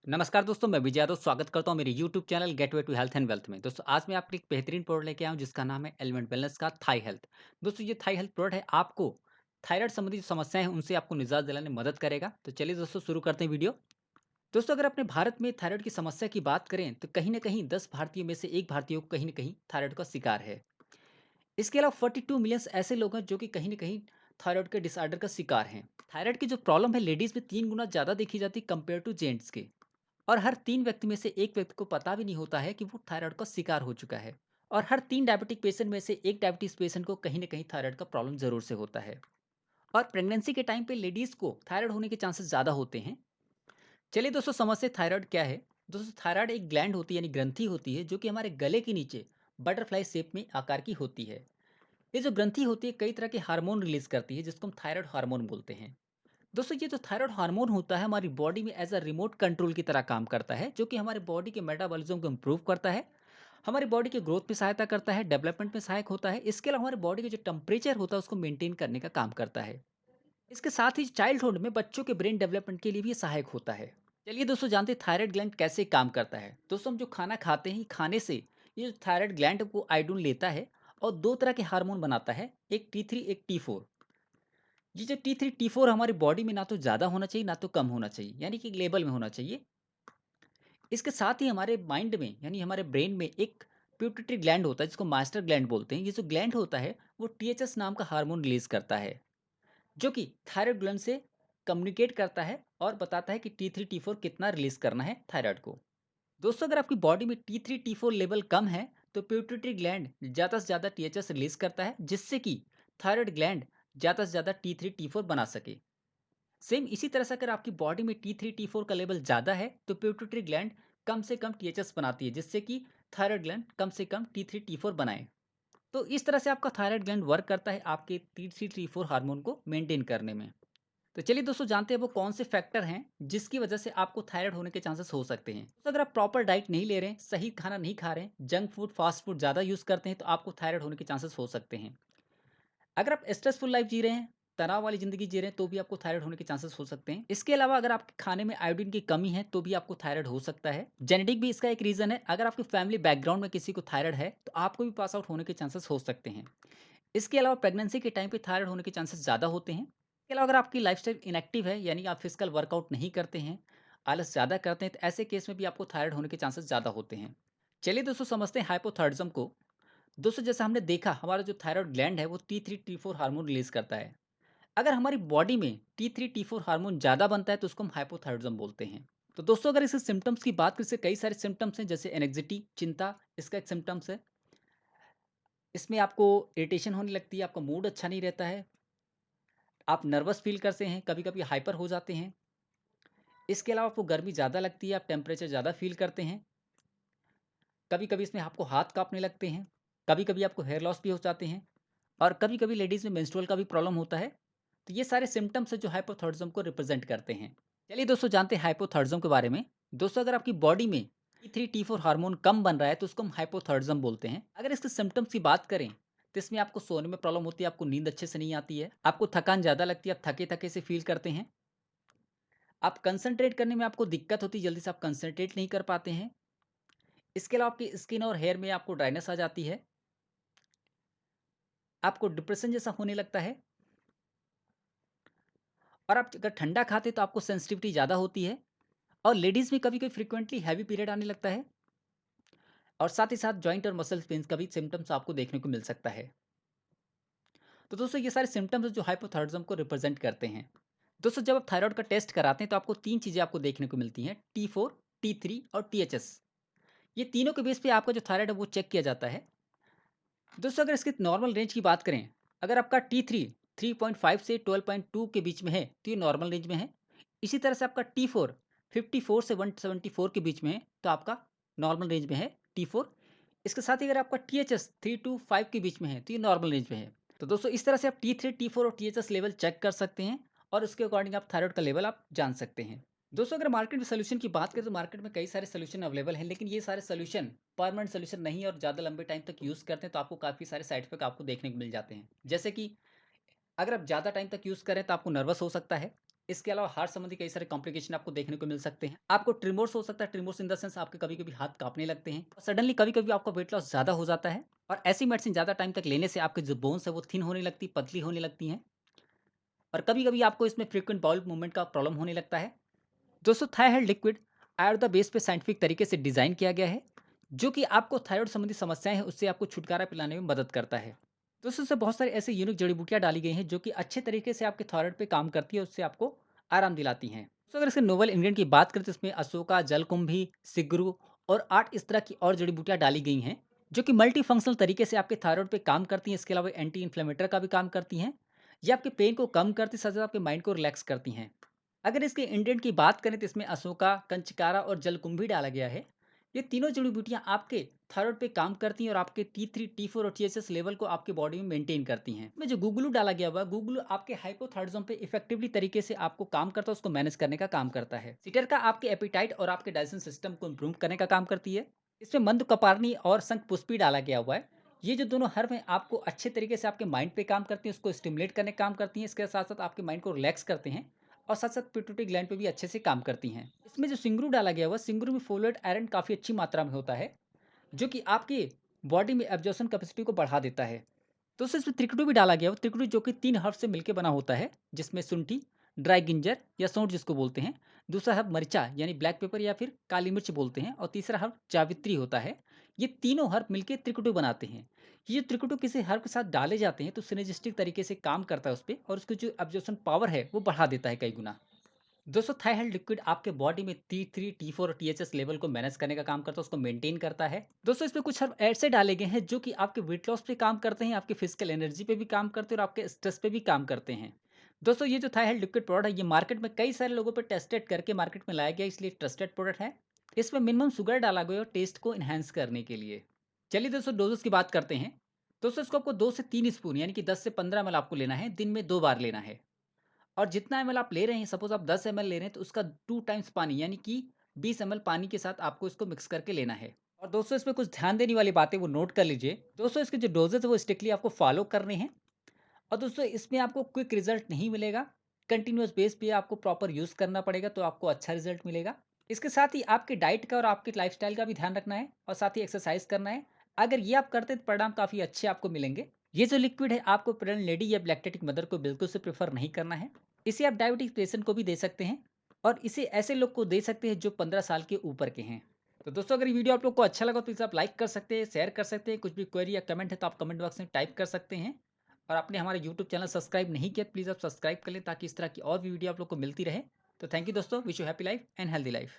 नमस्कार दोस्तों, मैं विजय यादव स्वागत करता हूँ मेरे YouTube channel gateway to health and wealth में। दोस्तों आज मैं आपके लिए एक बेहतरीन प्रोडक्ट लेके आया हूँ जिसका नाम है एलिमेंट वेलनेस का थाई हेल्थ। दोस्तों ये थाई हेल्थ प्रोडक्ट है आपको थायराइड संबंधी जो समस्याएं हैं उनसे आपको निजात दिलाने में मदद करेगा। तो चलिए दोस्तों शुरू करते हैं वीडियो। दोस्तों अगर अपने भारत में थायराइड की समस्या की बात करें तो कहीं ना कहीं 10 भारतीयों में से एक भारतीय को कहीं ना कहीं थायराइड का शिकार है। इसके अलावा 42 मिलियन ऐसे लोग हैं जो कि कहीं ना कहीं थायराइड के डिसऑर्डर का शिकार हैं। थायराइड की जो प्रॉब्लम है लेडीज में 3 गुना ज्यादा देखी जाती है कंपेयर टू जेंट्स के। और हर 3 व्यक्ति में से 1 व्यक्ति को पता भी नहीं होता है कि वो थायराइड का शिकार हो चुका है। और हर 3 डायबिटिक पेशेंट में से 1 डायबिटीज़ पेशेंट को कहीं न कहीं थायराइड का प्रॉब्लम ज़रूर से होता है। और प्रेगनेंसी के टाइम पे लेडीज़ को थायराइड होने के चांसेस ज़्यादा होते हैं। चलिए दोस्तों समझते हैं थायराइड क्या है। दोस्तों थायराइड एक ग्लैंड होती है यानी ग्रंथि होती है जो कि हमारे गले के नीचे बटरफ्लाई शेप में आकार की होती है। ये जो ग्रंथि होती है कई तरह के हार्मोन रिलीज़ करती है जिसको हम थायराइड हार्मोन बोलते हैं। दोस्तों ये जो थायराइड हार्मोन होता है हमारी बॉडी में एज अ रिमोट कंट्रोल की तरह काम करता है जो कि हमारे बॉडी के मेटाबॉलिज्म को इम्प्रूव करता है। हमारी बॉडी के ग्रोथ में सहायता करता है, डेवलपमेंट में सहायक होता है। इसके अलावा हमारे बॉडी का जो टेम्परेचर होता है उसको मेंटेन करने का काम करता है। इसके साथ ही चाइल्डहुड में बच्चों के ब्रेन डेवलपमेंट के लिए भी ये सहायक होता है। चलिए दोस्तों जानते हैं थायराइड ग्लैंड कैसे काम करता है। दोस्तों हम जो खाना खाते हैं खाने से ये जो थायराइड ग्लैंड को आयोडीन लेता है और दो तरह के हार्मोन बनाता है, एक T3 एक T4। ये जो T3 T4 हमारी बॉडी में ना तो ज़्यादा होना चाहिए ना तो कम होना चाहिए, यानी कि लेवल में होना चाहिए। इसके साथ ही हमारे माइंड में यानी हमारे ब्रेन में एक प्यूपिट्री ग्लैंड होता है जिसको मास्टर ग्लैंड बोलते हैं। ये जो ग्लैंड होता है वो टीएचएस नाम का हार्मोन रिलीज करता है जो कि थायराइड ग्लैंड से कम्युनिकेट करता है और बताता है कि T3 T4 कितना रिलीज करना है थायराइड को। दोस्तों अगर आपकी बॉडी में T3 T4 लेवल कम है तो प्यूपिट्री ग्लैंड ज़्यादा से ज़्यादा टीएचएस रिलीज करता है जिससे कि थायराइड ग्लैंड ज़्यादा से ज़्यादा T3 T4 बना सके। सेम इसी तरह से अगर आपकी बॉडी में T3 T4 का लेवल ज़्यादा है तो प्यूटरी ग्लैंड कम से कम टीएचएस बनाती है जिससे कि थायराइड ग्लैंड कम से कम T3 T4 बनाए। तो इस तरह से आपका थायराइड ग्लैंड वर्क करता है आपके T3 T4 हार्मोन को मेंटेन करने में। तो चलिए दोस्तों जानते हैं वो कौन से फैक्टर हैं जिसकी वजह से आपको थायराइड होने के चांसेस हो सकते हैं। तो अगर आप प्रॉपर डाइट नहीं ले रहे हैं, सही खाना नहीं खा रहे हैं, जंक फूड फास्ट फूड ज़्यादा यूज़ करते हैं तो आपको थायराइड होने के चांसेस हो सकते हैं। अगर आप स्ट्रेसफुल लाइफ जी रहे हैं, तनाव वाली ज़िंदगी जी रहे हैं, तो भी आपको थायराइड होने के चांसेस हो सकते हैं। इसके अलावा अगर आपके खाने में आयोडीन की कमी है, तो भी आपको थायराइड हो सकता है। जेनेटिक भी इसका एक रीज़न है। अगर आपकी फैमिली बैकग्राउंड में किसी को थायराइड है, तो आपको भी पास आउट होने के चांसेस हो सकते हैं। इसके अलावा प्रेगनेंसी के टाइम पे थायराइड होने के चांसेस ज़्यादा होते हैं। इसके अलावा अगर आपकी लाइफ़स्टाइल इनएक्टिव है, यानी आप फिजिकल वर्कआउट नहीं करते हैं, आलस ज़्यादा करते हैं, तो ऐसे केस में भी आपको थायराइड होने के चांसेस ज़्यादा होते हैं। चलिए दोस्तों समझते हैं हाइपोथायराइडिज्म को। दोस्तों जैसा हमने देखा हमारा जो थायराइड ग्लैंड है वो T3 T4 हार्मोन रिलीज करता है। अगर हमारी बॉडी में T3 T4 हार्मोन ज़्यादा बनता है तो उसको हम हाइपोथायराइडिज्म बोलते हैं। तो दोस्तों अगर इसके सिम्टम्स की बात करें, इसके कई सारे सिम्टम्स हैं जैसे एनेक्सिटी चिंता, इसका एक सिम्टम्स है। इसमें आपको इरिटेशन होने लगती है, आपका मूड अच्छा नहीं रहता है, आप नर्वस फील करते हैं, कभी कभी हाइपर हो जाते हैं। इसके अलावा आपको गर्मी ज़्यादा लगती है, आप टेम्परेचर ज़्यादा फील करते हैं। कभी कभी इसमें आपको हाथ कांपने लगते हैं, कभी कभी आपको हेयर लॉस भी हो जाते हैं, और कभी कभी लेडीज़ में मेंस्ट्रुअल का भी प्रॉब्लम होता है। तो ये सारे सिम्टम्स हैं जो हाइपोथायराइडिज्म को रिप्रेजेंट करते हैं। चलिए दोस्तों जानते हैं हाइपोथायराइडिज्म के बारे में। दोस्तों अगर आपकी बॉडी में T3 T4 हार्मोन कम बन रहा है तो उसको हम हाइपोथायराइडिज्म बोलते हैं। अगर इसके सिम्टम्स की बात करें तो इसमें आपको सोने में प्रॉब्लम होती है, आपको नींद अच्छे से नहीं आती है, आपको थकान ज़्यादा लगती है, आप थके थके से फील करते हैं, आप कंसंट्रेट करने में आपको दिक्कत होती है, जल्दी से आप कंसंट्रेट नहीं कर पाते हैं। इसके अलावा आपकी स्किन और हेयर में आपको ड्राइनेस आ जाती है, आपको डिप्रेशन जैसा होने लगता है, और आप अगर ठंडा खाते तो आपको सेंसिटिविटी ज़्यादा होती है, और लेडीज़ में कभी-कभी फ्रीक्वेंटली हैवी पीरियड आने लगता है, और साथ ही साथ जॉइंट और मसल पेन्स का भी सिम्पटम्स आपको देखने को मिल सकता है। तो दोस्तों ये सारे सिम्पटम्स जो हाइपोथायराइडिज्म को रिप्रेजेंट करते हैं। दोस्तों जब आप थायराइड का टेस्ट कराते हैं तो आपको 3 चीज़ें आपको देखने को मिलती हैं, T4, T3 और THS। ये तीनों के बेस पे आपका जो थायराइड है वो चेक किया जाता है। दोस्तों अगर इसकी नॉर्मल रेंज की बात करें, अगर आपका T3 3.5 से 12.2 के बीच में है तो ये नॉर्मल रेंज में है। इसी तरह से आपका T4 54 से 174 के बीच में है तो आपका नॉर्मल रेंज में है T4। इसके साथ ही अगर आपका THS 3 टू 5 के बीच में है तो ये नॉर्मल रेंज में है। तो दोस्तों इस तरह से आप T3 T4 और THS लेवल चेक कर सकते हैं, और उसके अकॉर्डिंग आप थायराइड का लेवल आप जान सकते हैं। दोस्तों अगर मार्केट में सॉल्यूशन की बात करें तो मार्केट में कई सारे सॉल्यूशन अवेलेबल हैं, लेकिन ये सारे सॉल्यूशन परमानेंट सॉल्यूशन नहीं है, और ज़्यादा लंबे टाइम तक यूज़ करते हैं तो आपको काफ़ी सारे साइड इफेक्ट आपको देखने को मिल जाते हैं। जैसे कि अगर आप ज़्यादा टाइम तक यूज़ करें तो आपको नर्वस हो सकता है, इसके अलावा हार्ट संबंधी कई सारे कॉम्प्लिकेशन आपको देखने को मिल सकते हैं। आपको ट्रिमोर्स हो सकता है, ट्रिमोर्स इन द सेंस आपके कभी-कभी हाथ काँपने लगते हैं। सडनली कभी-कभी आपका वेट लॉस ज़्यादा हो जाता है और ऐसी मेडिसिन ज़्यादा टाइम तक लेने से आपकी जो बोन्स है वो थिन होने लगती, पतली होने लगती हैं और कभी-कभी आपको इसमें फ्रीक्वेंट बाउल मूवमेंट का प्रॉब्लम होने लगता है। दोस्तों थायराइड लिक्विड आयुर्वेदा बेस पे साइंटिफिक तरीके से डिज़ाइन किया गया है, जो कि आपको थायराइड संबंधी समस्याएँ हैं, उससे आपको छुटकारा पिलाने में मदद करता है। दोस्तों इसमें बहुत सारी ऐसी यूनिक जड़ी-बूटियाँ डाली गई हैं, जो कि अच्छे तरीके से आपके थायराइड पे काम करती है, उससे आपको आराम दिलाती हैं। तो अगर इसके नोवेल इंग्रीडिएंट की बात करें तो इसमें अशोका, जलकुंभी, सिगरू और 8 इस तरह की और जड़ी-बूटियाँ डाली गई हैं, जो कि मल्टी फंक्शनल तरीके से आपके थायराइड पे काम करती हैं। इसके अलावा एंटी इन्फ्लेमेटरी का भी काम करती हैं। ये आपके पेन को कम करती, साथ साथ आपके माइंड को रिलैक्स करती हैं। अगर इसके इंग्रीडिएंट की बात करें तो इसमें अशोका, कंचकारा और जलकुंभी डाला गया है। ये तीनों जड़ी-बूटियाँ आपके थायराइड पे काम करती हैं और आपके T3, T4 और TSH लेवल को आपके बॉडी में मेंटेन करती हैं। इसमें जो गुगुलू डाला गया हुआ है, गुगुलू आपके हाइपोथायराइडिज्म पे इफेक्टिवली तरीके से आपको काम करता है, उसको मैनेज करने का काम करता है। सिटरका आपके एपेटाइट और आपके डाइजेशन सिस्टम को इम्प्रूव करने का काम करती है। इसमें मंदकपार्नी और शंखपुष्पी डाला गया हुआ है। ये जो दोनों हर्ब हैं आपको अच्छे तरीके से आपके माइंड पे काम करती हैं, उसको स्टिमुलेट करने का काम करती हैं। इसके साथ-साथ आपके माइंड को रिलैक्स करते हैं और साथ-साथ पिट्यूटरी ग्लैंड पे भी अच्छे से काम करती हैं। इसमें जो सिंगरू डाला गया हुआ है, सिंगरू में फोलेट आयरन काफ़ी अच्छी मात्रा में होता है, जो कि आपकी बॉडी में एब्जॉर्प्शन कैपेसिटी को बढ़ा देता है। तो उससे इसमें त्रिकटू भी डाला गया है, त्रिकटू जो कि 3 हर्ब से मिलके बना होता है, जिसमें शुंठी, ड्राई जिंजर या सौंठ जिसको बोलते हैं, दूसरा हर्ब मरिचा यानी ब्लैक पेपर या फिर काली मिर्च बोलते हैं और तीसरा हर्ब जावित्री होता है। ये तीनों हर्ब मिलके त्रिकटू बनाते हैं। ये जो त्रिकटू किसी हर्ब के साथ डाले जाते हैं तो सिnergistic तरीके से काम करता है उस पे और उसकी जो एब्जॉर्प्शन पावर है वो बढ़ा देता है कई गुना। दोस्तों थायराइड लिक्विड आपके बॉडी में T3, T4 और THS लेवल को मैनेज करने का काम करता है, उसको मेंटेन करता है। दोस्तों इसमें कुछ हर्ब ऐसे डाले गए हैं जो कि आपके वेट लॉस पे काम करते हैं, आपके फिजिकल एनर्जी पे भी काम करते हैं और आपके स्ट्रेस पे भी काम करते हैं। दोस्तों ये जो थायराइड लिक्विड प्रोडक्ट है ये मार्केट में कई सारे लोगों पे टेस्टेड करके मार्केट में लाया गया, इसलिए ट्रस्टेड प्रोडक्ट है। इसमें मिनिमम शुगर डाला गया है टेस्ट को इनहेंस करने के लिए। चलिए दोस्तों डोजेस की बात करते हैं। दोस्तों इसको आपको 2 से 3 स्पून यानी कि 10 से 15 ml आपको लेना है, दिन में 2 बार लेना है। और जितना एमएल आप ले रहे हैं, सपोज़ आप 10 एमएल ले रहे हैं तो उसका 2 टाइम्स पानी यानी कि 20 एमएल पानी के साथ आपको इसको मिक्स करके लेना है। और दोस्तों इसमें कुछ ध्यान देने वाली बातें वो नोट कर लीजिए। दोस्तों इसके जो डोज़ेज़ है वो स्ट्रिक्टली आपको फ़ॉलो करने हैं और दोस्तों इसमें आपको क्विक रिज़ल्ट नहीं मिलेगा। कंटीन्यूअस बेस पे आपको प्रॉपर यूज़ करना पड़ेगा तो आपको अच्छा रिज़ल्ट मिलेगा। इसके साथ ही आपके डाइट का और आपके लाइफ़स्टाइल का भी ध्यान रखना है और साथ ही एक्सरसाइज़ करना है। अगर ये आप करते हैं तो परिणाम काफ़ी अच्छे आपको मिलेंगे। ये जो लिक्विड है आपको प्रेग्नेंट लेडी या लैक्टेटिक मदर को बिल्कुल से प्रेफ़र नहीं करना है। इसे आप डायबिटिक पेशेंट को भी दे सकते हैं और इसे ऐसे लोग को दे सकते हैं जो 15 साल के ऊपर के हैं। तो दोस्तों अगर ये वीडियो आप लोग को अच्छा लगा तो इसे आप लाइक कर सकते हैं, शेयर कर सकते हैं। कुछ भी क्वेरी या कमेंट है तो आप कमेंट बॉक्स में टाइप कर सकते हैं। और आपने हमारा यूट्यूब चैनल सब्सक्राइब नहीं किया प्लीज़ आप सब्सक्राइब कर लें ताकि इस तरह की और भी वीडियो आप लोग को मिलती रहे। तो थैंक यू दोस्तों, wish you happy life and healthy life.